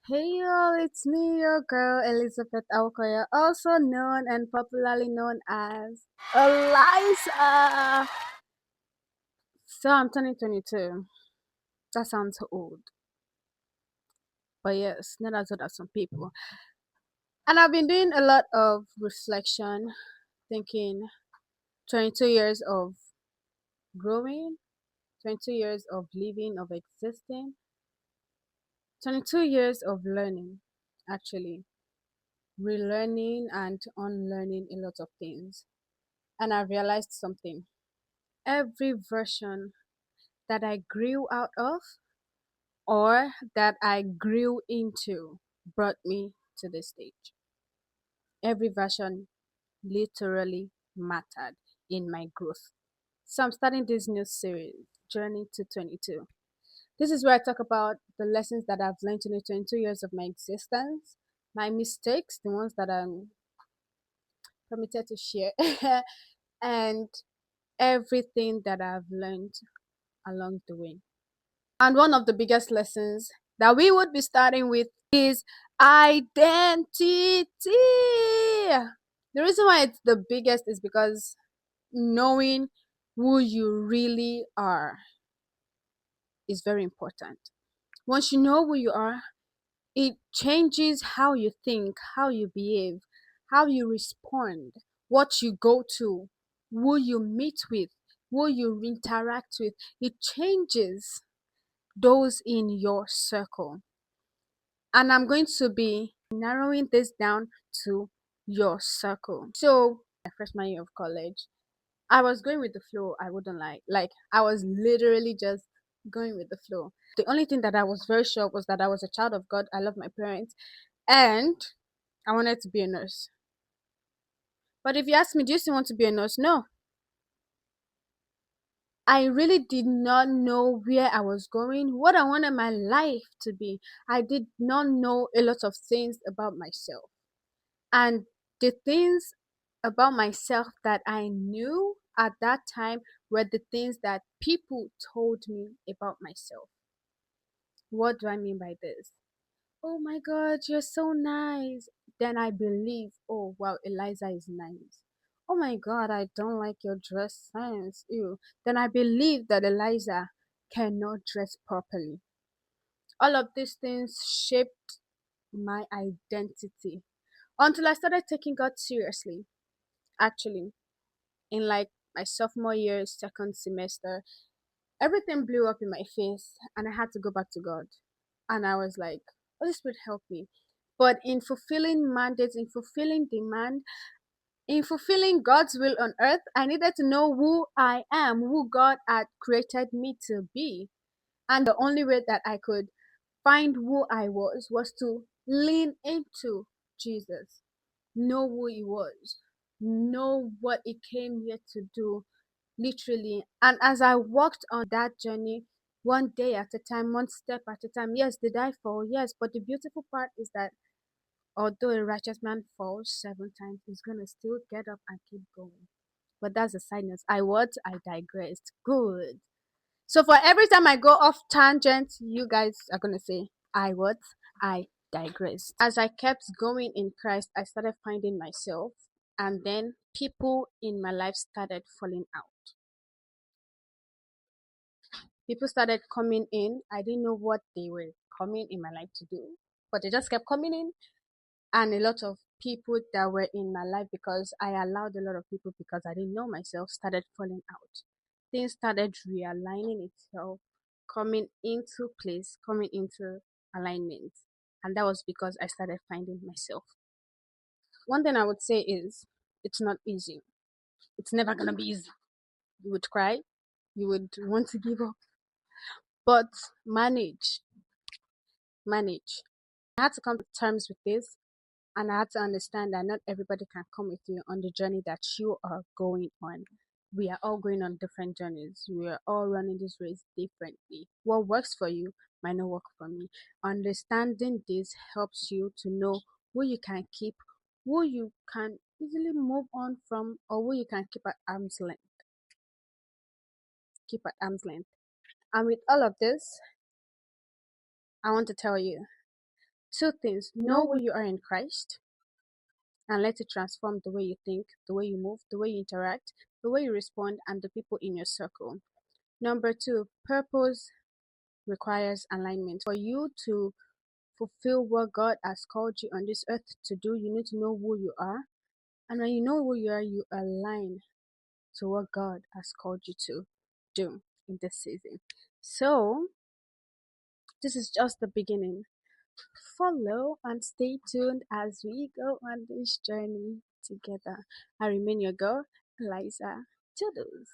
Hey y'all, it's me, your girl Elizabeth Alcoya, also known and popularly known as Eliza. So I'm turning 22. That sounds old, but yes, not as old as some people. And I've been doing a lot of reflection, thinking 22 years of growing, 22 years of living, of existing, 22 years of learning, actually, relearning and unlearning a lot of things. And I realized something. Every version that I grew out of or that I grew into brought me to this stage. Every version literally mattered in my growth. So I'm starting this new series, Journey to 22. This is where I talk about the lessons that I've learned in the 22 years of my existence, my mistakes, the ones that I'm permitted to share, and everything that I've learned along the way. And one of the biggest lessons that we would be starting with is identity. The reason why it's the biggest is because knowing who you really are is very important. Once you know who you are, it changes how you think, how you behave, how you respond, what you go to, who you meet with, who you interact with. It changes those in your circle. And I'm going to be narrowing this down to your circle. So, my freshman year of college, I was going with the flow, I wouldn't lie. Like, I was literally just going with the flow. The only thing that I was very sure was that I was a child of God. I love my parents, and I wanted to be a nurse. But if you ask me, do you still want to be a nurse? No. I really did not know where I was going, what I wanted my life to be. I did not know a lot of things about myself. And the things about myself that I knew at that time were the things that people told me about myself. What do I mean by this? Oh my God, you're so nice. Then I believe, oh wow, Eliza is nice. Oh my God, I don't like your dress sense. Ew. Then I believe that Eliza cannot dress properly. All of these things shaped my identity until I started taking God seriously. Actually, in like my sophomore year, second semester, everything blew up in my face and I had to go back to God. And I was like, Holy Spirit, help me. But in fulfilling mandates, in fulfilling demand, in fulfilling God's will on earth, I needed to know who I am, who God had created me to be. And the only way that I could find who I was to lean into Jesus, know who He was, know what He came here to do, literally. And as I walked on that journey, one day at a time, one step at a time, yes, did I fall? Yes, but the beautiful part is that although a righteous man falls 7 times, he's gonna still get up and keep going. But that's a side note. I digressed. Good. So for every time I go off tangent, you guys are gonna say, I digressed. As I kept going in Christ, I started finding myself, and then people in my life started falling out. People started coming in. I didn't know what they were coming in my life to do, but they just kept coming in. And a lot of people that were in my life, because I allowed a lot of people because I didn't know myself, started falling out. Things started realigning itself, coming into place, coming into alignment. And that was because I started finding myself. One thing I would say is it's not easy. It's never going to be easy. You would cry, you would want to give up, but manage, manage. I had to come to terms with this, and I had to understand that not everybody can come with you on the journey that you are going on. We are all going on different journeys. We are all running this race differently. What works for you might not work for me. Understanding this helps you to know who you can keep, who you can easily move on from, or who you can keep at arm's length. Keep at arm's length. And with all of this, I want to tell you Two things: know who you are in Christ and let it transform the way you think, the way you move, the way you interact, the way you respond, and the people in your circle. Number two, purpose requires alignment. For you to fulfill what God has called you on this earth to do, you need to know who you are. And when you know who you are, you align to what God has called you to do in this season. So, this is just the beginning. Follow and stay tuned as we go on this journey together. I remain your girl, Eliza. Toodles.